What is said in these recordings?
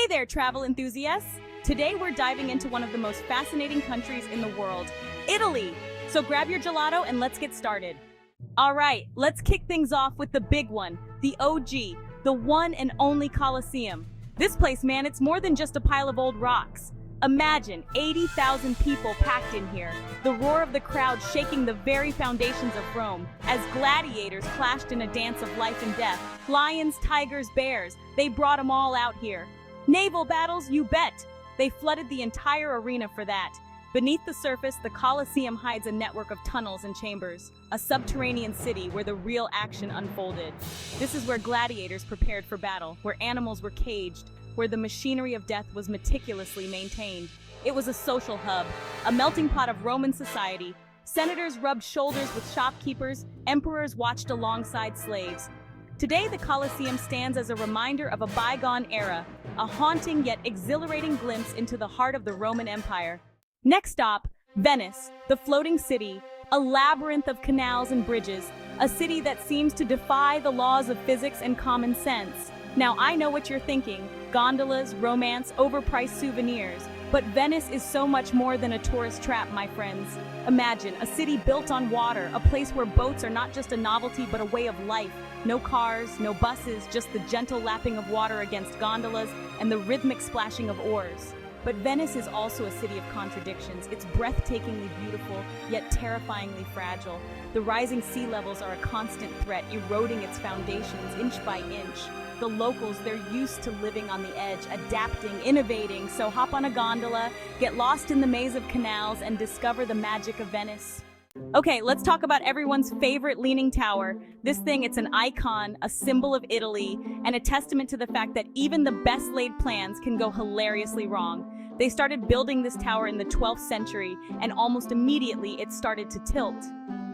there, travel enthusiasts! Today we're diving into one of the most fascinating countries in the world, Italy! So grab your gelato and let's get started. Alright, let's kick things off with the big one, the OG, the one and only Colosseum. This place, man, it's more than just a pile of old rocks. Imagine 80,000 people packed in here, the roar of the crowd shaking the very foundations of Rome, as gladiators clashed in a dance of life and death. Lions, tigers, bears, they brought them all out here. Naval battles, you bet! They flooded the entire arena for that. Beneath the surface, the Colosseum hides a network of tunnels and chambers, a subterranean city where the real action unfolded. This is where gladiators prepared for battle, where animals were caged, where the machinery of death was meticulously maintained. It was a social hub, a melting pot of Roman society. Senators rubbed shoulders with shopkeepers, emperors watched alongside slaves. Today, the Colosseum stands as a reminder of a bygone era, a haunting yet exhilarating glimpse into the heart of the Roman Empire. Next stop, Venice, the floating city, a labyrinth of canals and bridges, a city that seems to defy the laws of physics and common sense. Now, I know what you're thinking, gondolas, romance, overpriced souvenirs, but Venice is so much more than a tourist trap, my friends. Imagine a city built on water, a place where boats are not just a novelty but a way of life. No cars, no buses, just the gentle lapping of water against gondolas and the rhythmic splashing of oars. But Venice is also a city of contradictions. It's breathtakingly beautiful, yet terrifyingly fragile. The rising sea levels are a constant threat, eroding its foundations inch by inch. The locals, they're used to living on the edge, adapting, innovating, so hop on a gondola, get lost in the maze of canals, and discover the magic of Venice. Okay, let's talk about everyone's favorite Leaning Tower. This thing, it's an icon, a symbol of Italy, and a testament to the fact that even the best laid plans can go hilariously wrong. They started building this tower in the 12th century, and almost immediately it started to tilt.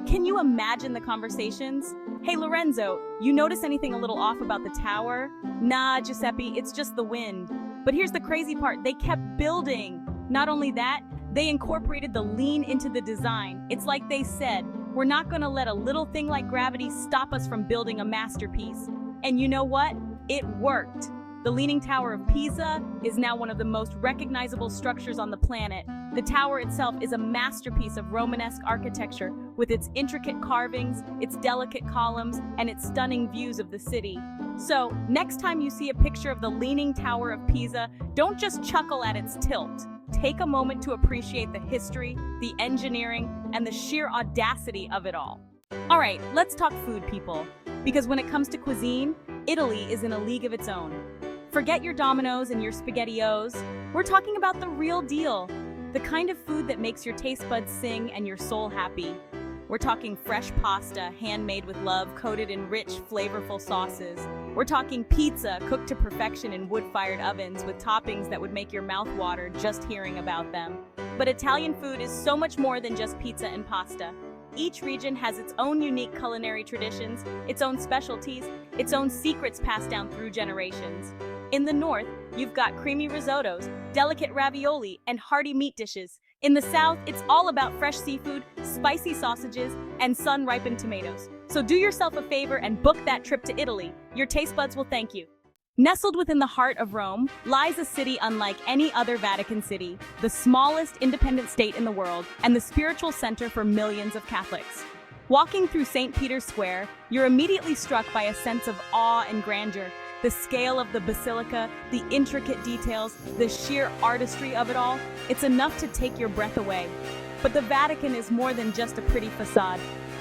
Can you imagine the conversations? Hey Lorenzo, you notice anything a little off about the tower? Nah, Giuseppe, it's just the wind. But here's the crazy part, they kept building. Not only that, they incorporated the lean into the design. It's like they said, we're not gonna let a little thing like gravity stop us from building a masterpiece. And you know what? It worked. The Leaning Tower of Pisa is now one of the most recognizable structures on the planet. The tower itself is a masterpiece of Romanesque architecture with its intricate carvings, its delicate columns, and its stunning views of the city. So, next time you see a picture of the Leaning Tower of Pisa, don't just chuckle at its tilt. Take a moment to appreciate the history, the engineering, and the sheer audacity of it all. Alright, let's talk food, people. Because when it comes to cuisine, Italy is in a league of its own. Forget your Domino's and your SpaghettiOs. We're talking about the real deal. The kind of food that makes your taste buds sing and your soul happy. We're talking fresh pasta, handmade with love, coated in rich, flavorful sauces. We're talking pizza, cooked to perfection in wood-fired ovens with toppings that would make your mouth water just hearing about them. But Italian food is so much more than just pizza and pasta. Each region has its own unique culinary traditions, its own specialties, its own secrets passed down through generations. In the north, you've got creamy risottos, delicate ravioli, and hearty meat dishes. In the south, it's all about fresh seafood, spicy sausages, and sun-ripened tomatoes. So do yourself a favor and book that trip to Italy. Your taste buds will thank you. Nestled within the heart of Rome lies a city unlike any other Vatican city, the smallest independent state in the world, and the spiritual center for millions of Catholics. Walking through St. Peter's Square, you're immediately struck by a sense of awe and grandeur. The scale of the basilica, the intricate details, the sheer artistry of it all, it's enough to take your breath away. But the Vatican is more than just a pretty facade.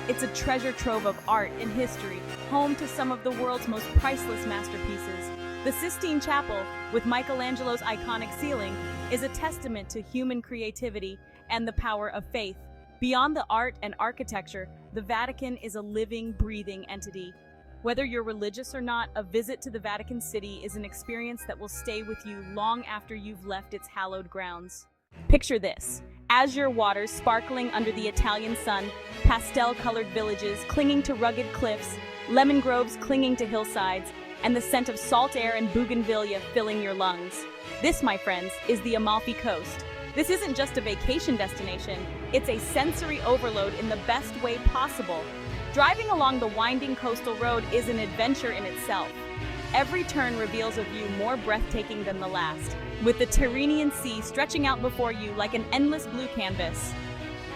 It's a treasure trove of art and history, home to some of the world's most priceless masterpieces. The Sistine Chapel, with Michelangelo's iconic ceiling, is a testament to human creativity and the power of faith. Beyond the art and architecture, the Vatican is a living, breathing entity. Whether you're religious or not, a visit to the Vatican City is an experience that will stay with you long after you've left its hallowed grounds. Picture this: azure waters sparkling under the Italian sun, pastel-colored villages clinging to rugged cliffs, lemon groves clinging to hillsides, and the scent of salt air and bougainvillea filling your lungs. This, my friends, is the Amalfi Coast. This isn't just a vacation destination, it's a sensory overload in the best way possible. Driving along the winding coastal road is an adventure in itself. every turn reveals a view more breathtaking than the last, with the Tyrrhenian Sea stretching out before you like an endless blue canvas.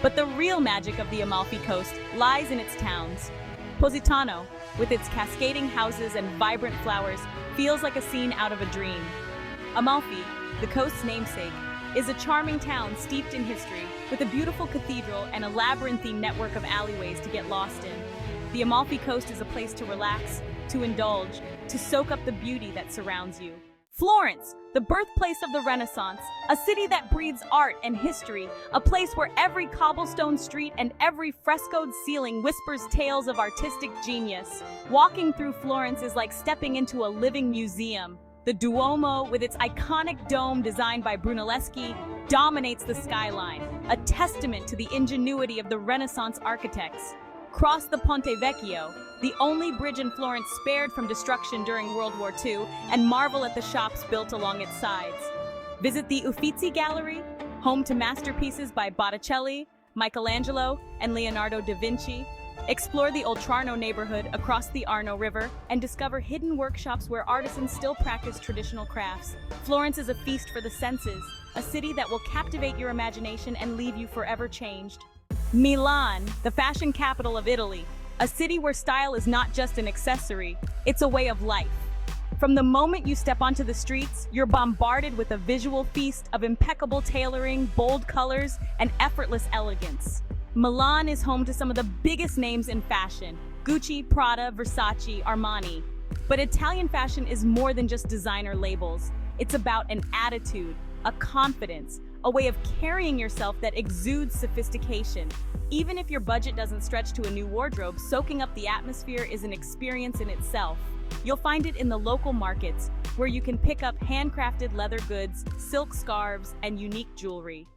But the real magic of the Amalfi Coast lies in its towns. Positano, with its cascading houses and vibrant flowers, feels like a scene out of a dream. Amalfi, the coast's namesake, is a charming town steeped in history, with a beautiful cathedral and a labyrinthine network of alleyways to get lost in. The Amalfi Coast is a place to relax, to indulge, to soak up the beauty that surrounds you. Florence, the birthplace of the Renaissance, a city that breathes art and history, a place where every cobblestone street and every frescoed ceiling whispers tales of artistic genius. Walking through Florence is like stepping into a living museum. The Duomo, with its iconic dome designed by Brunelleschi, dominates the skyline, a testament to the ingenuity of the Renaissance architects. Cross the Ponte Vecchio, the only bridge in Florence spared from destruction during World War II, and marvel at the shops built along its sides. Visit the Uffizi Gallery, home to masterpieces by Botticelli, Michelangelo, and Leonardo da Vinci. Explore the Oltrarno neighborhood across the Arno River and discover hidden workshops where artisans still practice traditional crafts. Florence is a feast for the senses, a city that will captivate your imagination and leave you forever changed. Milan, the fashion capital of Italy, a city where style is not just an accessory, it's a way of life. From the moment you step onto the streets, you're bombarded with a visual feast of impeccable tailoring, bold colors, and effortless elegance. Milan is home to some of the biggest names in fashion: Gucci, Prada, Versace, Armani. But Italian fashion is more than just designer labels. It's about an attitude, a confidence, a way of carrying yourself that exudes sophistication. Even if your budget doesn't stretch to a new wardrobe, soaking up the atmosphere is an experience in itself. You'll find it in the local markets, where you can pick up handcrafted leather goods, silk scarves, and unique jewelry.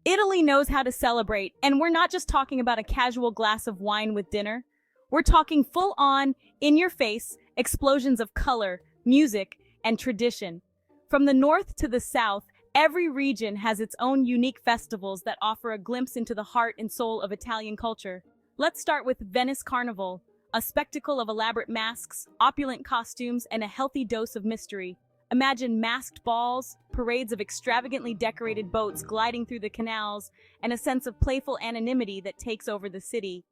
Italy knows how to celebrate, and we're not just talking about a casual glass of wine with dinner. We're talking full-on, in-your-face, explosions of color, music, and tradition. From the north to the south, every region has its own unique festivals that offer a glimpse into the heart and soul of Italian culture. Let's start with Venice Carnival, a spectacle of elaborate masks, opulent costumes, and a healthy dose of mystery. Imagine masked balls, parades of extravagantly decorated boats gliding through the canals, and a sense of playful anonymity that takes over the city.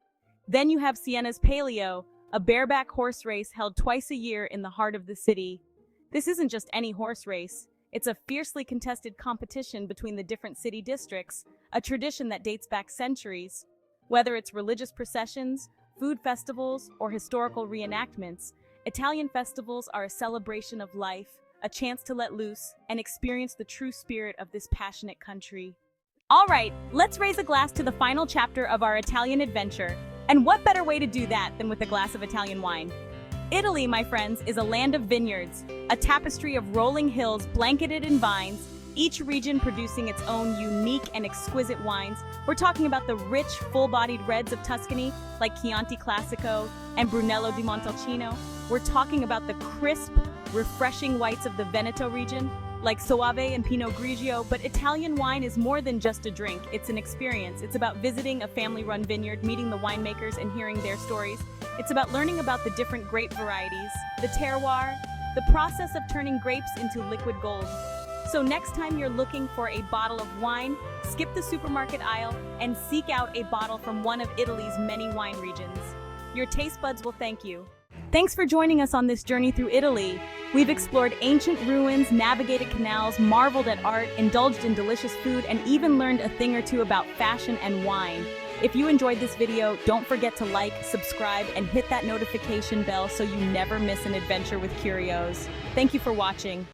Then you have Siena's Palio, a bareback horse race held twice a year in the heart of the city. This isn't just any horse race. It's a fiercely contested competition between the different city districts, a tradition that dates back centuries. Whether it's religious processions, food festivals, or historical reenactments, Italian festivals are a celebration of life, a chance to let loose and experience the true spirit of this passionate country. All right, let's raise a glass to the final chapter of our Italian adventure. And what better way to do that than with a glass of Italian wine? Italy, my friends, is a land of vineyards, a tapestry of rolling hills blanketed in vines, each region producing its own unique and exquisite wines. We're talking about the rich, full-bodied reds of Tuscany, like Chianti Classico and Brunello di Montalcino. We're talking about the crisp, refreshing whites of the Veneto region, like Soave and Pinot Grigio. But Italian wine is more than just a drink, it's an experience. It's about visiting a family-run vineyard, meeting the winemakers and hearing their stories. It's about learning about the different grape varieties, the terroir, the process of turning grapes into liquid gold. So next time you're looking for a bottle of wine, skip the supermarket aisle and seek out a bottle from one of Italy's many wine regions. Your taste buds will thank you. Thanks for joining us on this journey through Italy. We've explored ancient ruins, navigated canals, marveled at art, indulged in delicious food, and even learned a thing or two about fashion and wine. If you enjoyed this video, don't forget to like, subscribe, and hit that notification bell so you never miss an adventure with Curios. Thank you for watching.